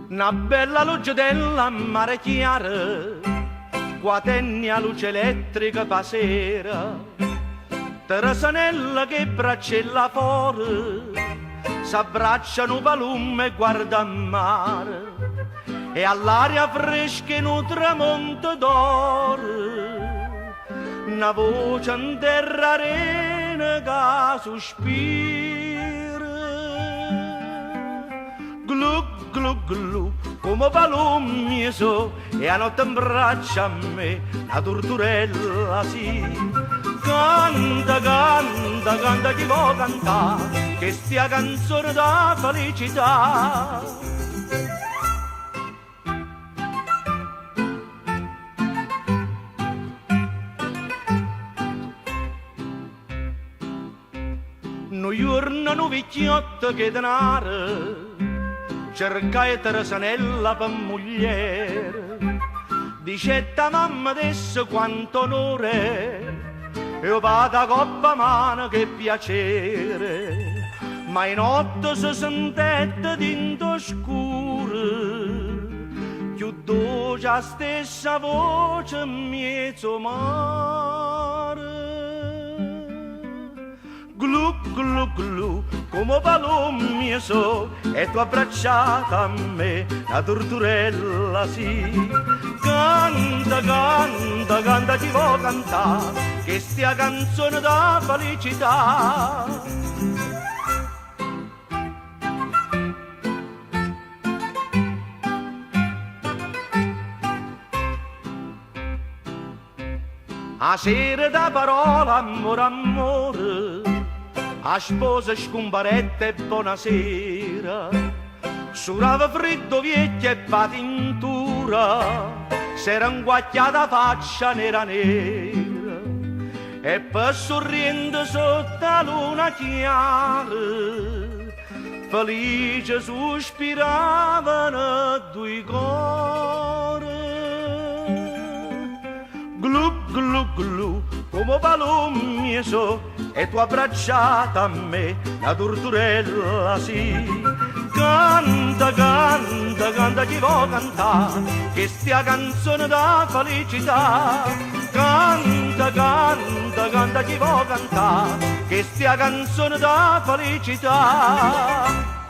Una bella luce della mare chiara, guatenni a luce elettrica pa sera, Teresanella che braccella fuori, s'abbracciano palume e guarda a mare, e all'aria fresca in un tramonto d'oro, una voce in terra arena che sospira, glu glu glu, come palume so, e a notte in braccia a me, la torturella sì. Canta, canta, canta chi vuoi cantare, che stia canzone da felicità. No giorno no vecchiotto che denaro, cercai Teresanella per mogliere, dicetta mamma adesso quanto onore, io vado a coppa mano che piacere, ma in notte si sentette dinto scuro, più dolce la stessa voce in mezzo mare. Glu glu glu, come palume so, e tu abbracciata a me, la torturella sì. Canta, canta, canta chi vuoi cantare, che stia canzone da felicità. A sera da parola, amore, amore, a sposa scomparetta e buonasera, surava freddo vecchia e patintura, s'era inguacchiata faccia nera nera, e per sorriendo sotto la luna chiara, felice sospiravano due cuori. Glu glu glu, come palume so, e tu abbracciata a me, la torturella sì. Canta, canta, canta chi vuoi cantare, che stia canzone da felicità. Canta, canta, canta chi vuoi cantare, che stia canzone da felicità.